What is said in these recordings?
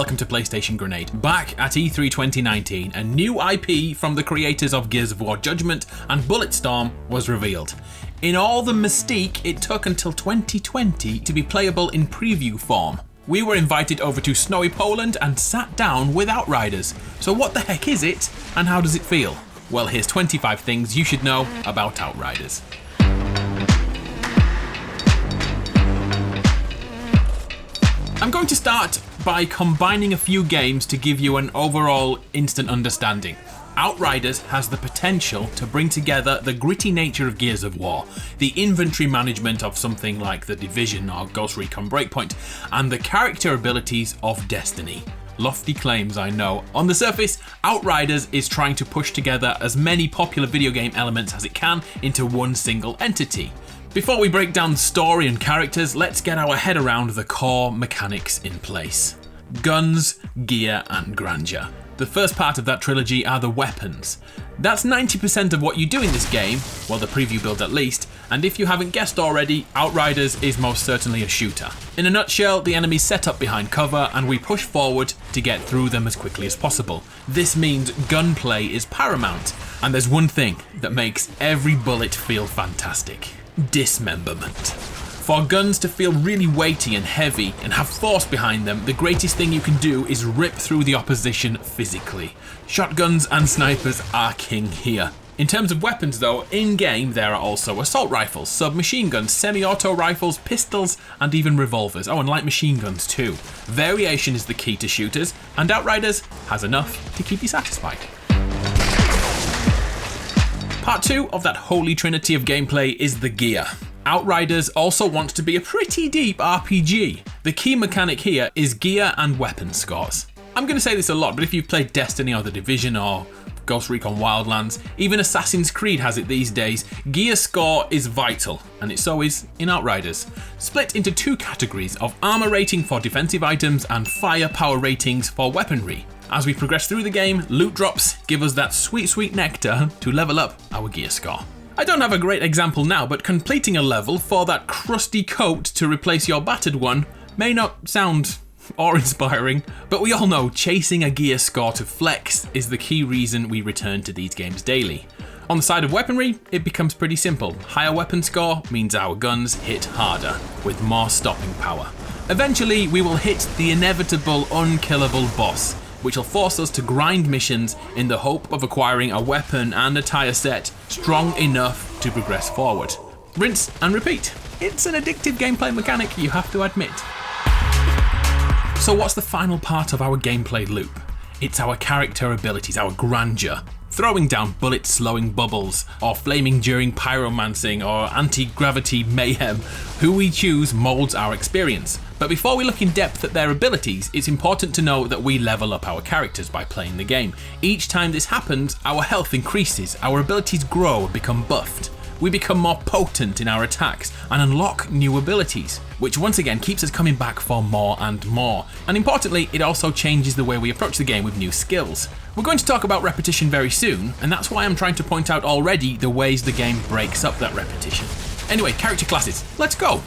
welcome to PlayStation Grenade. Back at E3 2019, a new IP from the creators of Gears of War Judgment and Bulletstorm was revealed. In all the mystique, it took until 2020 to be playable in preview form. We were invited over to snowy Poland and sat down with Outriders. So what the heck is it, and how does it feel? Well, here's 25 things you should know about Outriders. I'm going to start by combining a few games to give you an overall instant understanding. Outriders has the potential to bring together the gritty nature of Gears of War, the inventory management of something like The Division or Ghost Recon Breakpoint, and the character abilities of Destiny. Lofty claims, I know. On the surface, Outriders is trying to push together as many popular video game elements as it can into one single entity. Before we break down the story and characters, let's get our head around the core mechanics in place. Guns, gear, and grandeur. The first part of that trilogy are the weapons. That's 90% of what you do in this game, well, the preview build at least, and if you haven't guessed already, Outriders is most certainly a shooter. In a nutshell, the enemies set up behind cover and we push forward to get through them as quickly as possible. This means gunplay is paramount, and there's one thing that makes every bullet feel fantastic: dismemberment. For guns to feel really weighty and heavy and have force behind them, the greatest thing you can do is rip through the opposition physically. Shotguns and snipers are king here. In terms of weapons though, in-game there are also assault rifles, submachine guns, semi-auto rifles, pistols, and even revolvers. Oh, and light machine guns too. Variation is the key to shooters, and Outriders has enough to keep you satisfied. Part 2 of that holy trinity of gameplay is the gear. Outriders also wants to be a pretty deep RPG. The key mechanic here is gear and weapon scores. I'm going to say this a lot, but if you've played Destiny or The Division or Ghost Recon Wildlands, even Assassin's Creed has it these days, gear score is vital, and it so is in Outriders. Split into two categories of armor rating for defensive items and firepower ratings for weaponry. As we progress through the game, loot drops give us that sweet nectar to level up our gear score. I don't have a great example now, but completing a level for that crusty coat to replace your battered one may not sound awe-inspiring, but we all know chasing a gear score to flex is the key reason we return to these games daily. On the side of weaponry, it becomes pretty simple. Higher weapon score means our guns hit harder, with more stopping power. Eventually, we will hit the inevitable unkillable boss, which will force us to grind missions in the hope of acquiring a weapon and attire set strong enough to progress forward. Rinse and repeat. It's an addictive gameplay mechanic, you have to admit. So what's the final part of our gameplay loop? It's our character abilities, our grandeur. Throwing down bullet-slowing bubbles, or flaming during pyromancing, or anti-gravity mayhem. Who we choose molds our experience. But before we look in depth at their abilities, it's important to know that we level up our characters by playing the game. Each time this happens, our health increases, our abilities grow and become buffed. We become more potent in our attacks and unlock new abilities, which once again keeps us coming back for more and more. And importantly, it also changes the way we approach the game with new skills. We're going to talk about repetition very soon, and that's why I'm trying to point out already the ways the game breaks up that repetition. Anyway, character classes, let's go!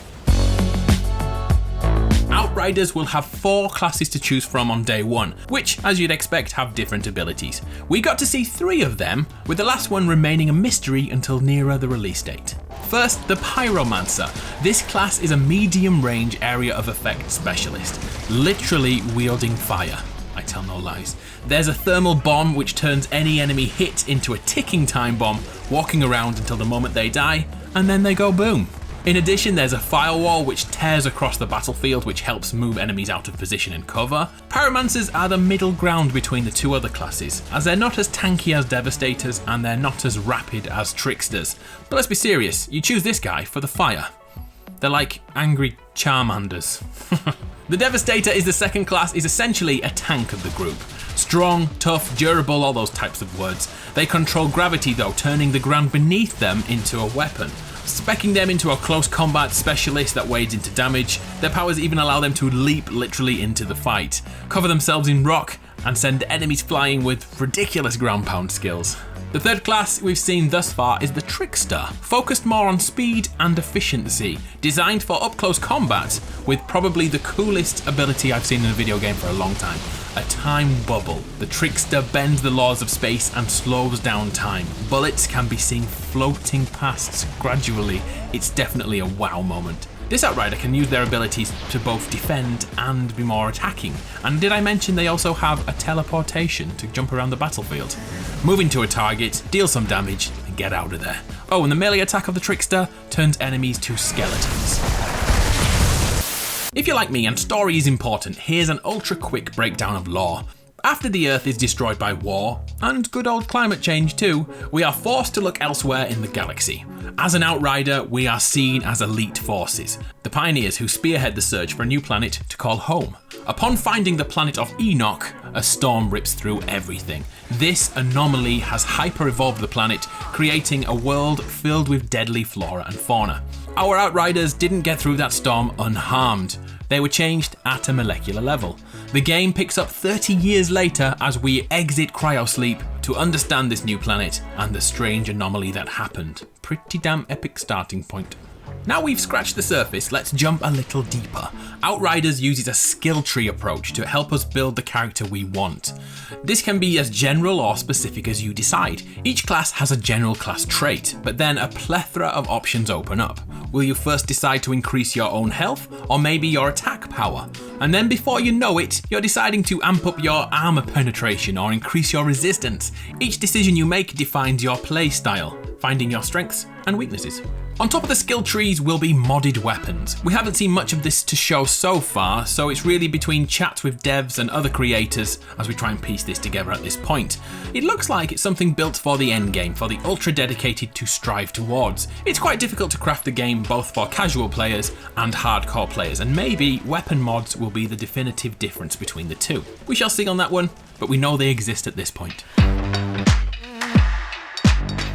Outriders will have 4 classes to choose from on day 1, which, as you'd expect, have different abilities. We got to see 3 of them, with the last one remaining a mystery until nearer the release date. First, the Pyromancer. This class is a medium-range area of effect specialist, literally wielding fire. I tell no lies. There's a thermal bomb which turns any enemy hit into a ticking time bomb, walking around until the moment they die, and then they go boom. In addition, there's a firewall which tears across the battlefield, which helps move enemies out of position and cover. Pyromancers are the middle ground between the 2 other classes, as they're not as tanky as Devastators and they're not as rapid as Tricksters. But let's be serious, you choose this guy for the fire. They're like angry Charmanders. The Devastator is the second class, is essentially a tank of the group. Strong, tough, durable, all those types of words. They control gravity though, turning the ground beneath them into a weapon. Speccing them into a close combat specialist that wades into damage, their powers even allow them to leap literally into the fight, cover themselves in rock, and send enemies flying with ridiculous ground pound skills. The third class we've seen thus far is the Trickster, focused more on speed and efficiency, designed for up-close combat with probably the coolest ability I've seen in a video game for a long time, a time bubble. The Trickster bends the laws of space and slows down time. Bullets can be seen floating past gradually. It's definitely a wow moment. This Outrider can use their abilities to both defend and be more attacking. And did I mention they also have a teleportation to jump around the battlefield? Move into a target, deal some damage, and get out of there. Oh, and the melee attack of the Trickster turns enemies to skeletons. If you're like me and story is important, here's an ultra quick breakdown of lore. After the Earth is destroyed by war, and good old climate change too, we are forced to look elsewhere in the galaxy. As an Outrider, we are seen as elite forces, the pioneers who spearhead the search for a new planet to call home. Upon finding the planet of Enoch, a storm rips through everything. This anomaly has hyper-evolved the planet, creating a world filled with deadly flora and fauna. Our Outriders didn't get through that storm unharmed. They were changed at a molecular level. The game picks up 30 years later as we exit cryosleep to understand this new planet and the strange anomaly that happened. Pretty damn epic starting point. Now we've scratched the surface, let's jump a little deeper. Outriders uses a skill tree approach to help us build the character we want. This can be as general or specific as you decide. Each class has a general class trait, but then a plethora of options open up. Will you first decide to increase your own health, or maybe your attack power? And then before you know it, you're deciding to amp up your armor penetration or increase your resistance. Each decision you make defines your play style, finding your strengths and weaknesses. On top of the skill trees will be modded weapons. We haven't seen much of this to show so far, so it's really between chats with devs and other creators as we try and piece this together at this point. It looks like it's something built for the endgame, for the ultra dedicated to strive towards. It's quite difficult to craft the game both for casual players and hardcore players, and maybe weapon mods will be the definitive difference between the two. We shall see on that one, but we know they exist at this point.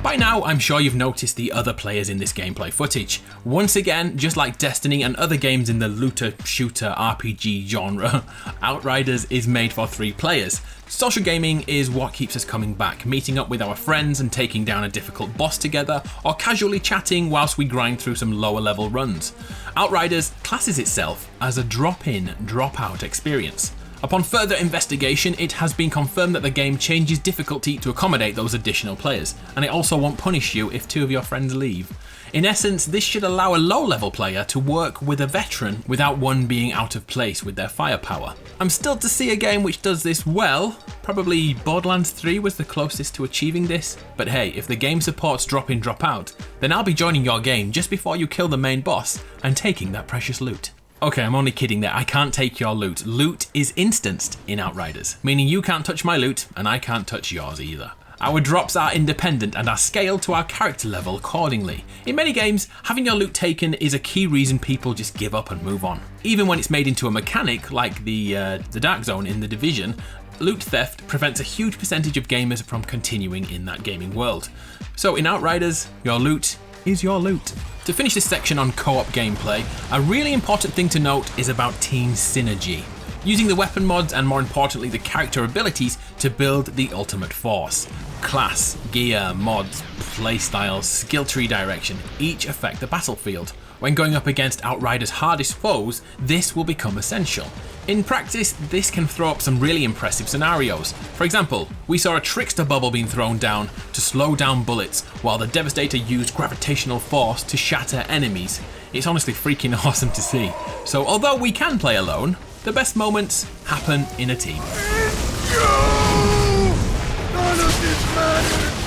By now, I'm sure you've noticed the other players in this gameplay footage. Once again, just like Destiny and other games in the looter shooter RPG genre, Outriders is made for 3 players. Social gaming is what keeps us coming back, meeting up with our friends and taking down a difficult boss together, or casually chatting whilst we grind through some lower level runs. Outriders classes itself as a drop-in, drop-out experience. Upon further investigation, it has been confirmed that the game changes difficulty to accommodate those additional players, and it also won't punish you if 2 of your friends leave. In essence, this should allow a low-level player to work with a veteran without one being out of place with their firepower. I'm still to see a game which does this well. Probably Borderlands 3 was the closest to achieving this, but hey, if the game supports drop-in, drop-out, then I'll be joining your game just before you kill the main boss and taking that precious loot. Okay, I'm only kidding there, I can't take your loot. Loot is instanced in Outriders, meaning you can't touch my loot and I can't touch yours either. Our drops are independent and are scaled to our character level accordingly. In many games, having your loot taken is a key reason people just give up and move on. Even when it's made into a mechanic, like the Dark Zone in The Division, loot theft prevents a huge percentage of gamers from continuing in that gaming world. So in Outriders, your loot is your loot. To finish this section on co-op gameplay, a really important thing to note is about team synergy. Using the weapon mods and more importantly the character abilities to build the ultimate force. Class, gear, mods, playstyle, skill tree direction, each affect the battlefield. When going up against Outriders' hardest foes, this will become essential. In practice, this can throw up some really impressive scenarios. For example, we saw a Trickster bubble being thrown down to slow down bullets, while the Devastator used gravitational force to shatter enemies. It's honestly freaking awesome to see. So although we can play alone, the best moments happen in a team.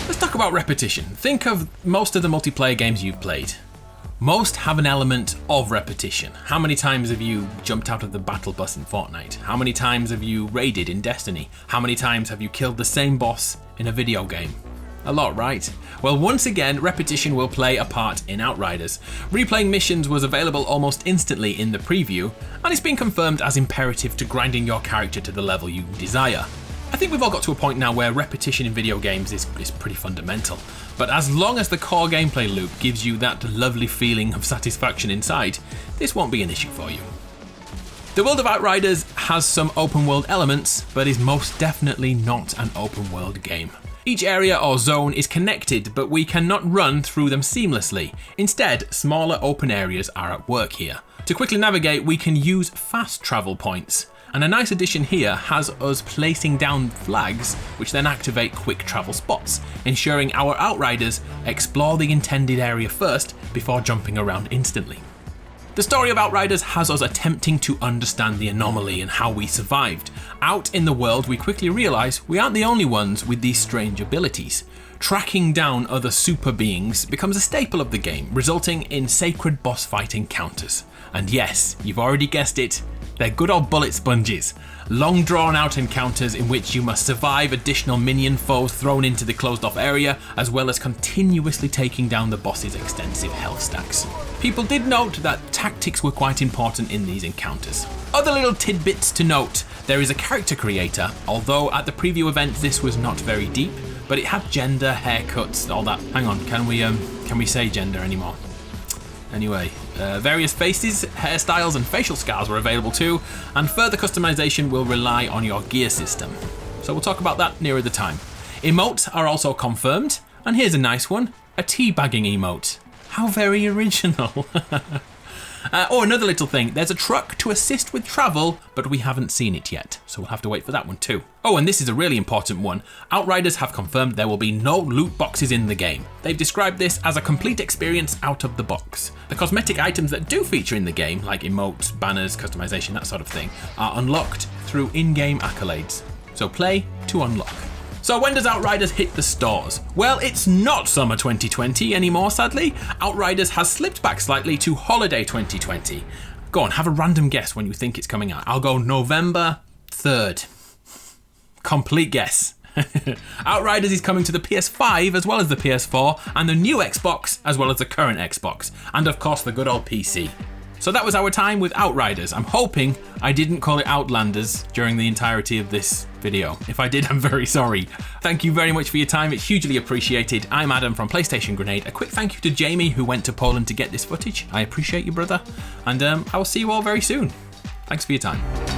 Let's talk about repetition. Think of most of the multiplayer games you've played. Most have an element of repetition. How many times have you jumped out of the battle bus in Fortnite? How many times have you raided in Destiny? How many times have you killed the same boss in a video game? A lot, right? Well, once again, repetition will play a part in Outriders. Replaying missions was available almost instantly in the preview, and it's been confirmed as imperative to grinding your character to the level you desire. I think we've all got to a point now where repetition in video games is pretty fundamental, but as long as the core gameplay loop gives you that lovely feeling of satisfaction inside, this won't be an issue for you. The world of Outriders has some open world elements, but is most definitely not an open world game. Each area or zone is connected, but we cannot run through them seamlessly. Instead, smaller open areas are at work here. To quickly navigate, we can use fast travel points. And a nice addition here has us placing down flags which then activate quick travel spots, ensuring our Outriders explore the intended area first before jumping around instantly. The story of Outriders has us attempting to understand the anomaly and how we survived. Out in the world, we quickly realise we aren't the only ones with these strange abilities. Tracking down other super beings becomes a staple of the game, resulting in sacred boss fight encounters. And yes, you've already guessed it, they're good old bullet sponges. Long drawn out encounters in which you must survive additional minion foes thrown into the closed off area, as well as continuously taking down the boss's extensive health stacks. People did note that tactics were quite important in these encounters. Other little tidbits to note, there is a character creator, although at the preview event this was not very deep, but it had gender, haircuts, all that. Hang on, can we say gender anymore? Anyway, various faces, hairstyles and facial scars were available too, and further customization will rely on your gear system. So we'll talk about that nearer the time. Emotes are also confirmed, and here's a nice one, a teabagging emote. How very original. Oh, another little thing, there's a truck to assist with travel, but we haven't seen it yet, so we'll have to wait for that one too. Oh, and this is a really important one. Outriders have confirmed there will be no loot boxes in the game. They've described this as a complete experience out of the box. The cosmetic items that do feature in the game, like emotes, banners, customization, that sort of thing, are unlocked through in-game accolades. So play to unlock. So when does Outriders hit the stores? Well, it's not summer 2020 anymore, sadly. Outriders has slipped back slightly to holiday 2020. Go on, have a random guess when you think it's coming out. I'll go November 3rd. Complete guess. Outriders is coming to the PS5 as well as the PS4 and the new Xbox as well as the current Xbox. And of course the good old PC. So that was our time with Outriders. I'm hoping I didn't call it Outlanders during the entirety of this video. If I did, I'm very sorry. Thank you very much for your time, it's hugely appreciated. I'm Adam from PlayStation Grenade. A quick thank you to Jamie who went to Poland to get this footage. I appreciate you, brother. And I will see you all very soon. Thanks for your time.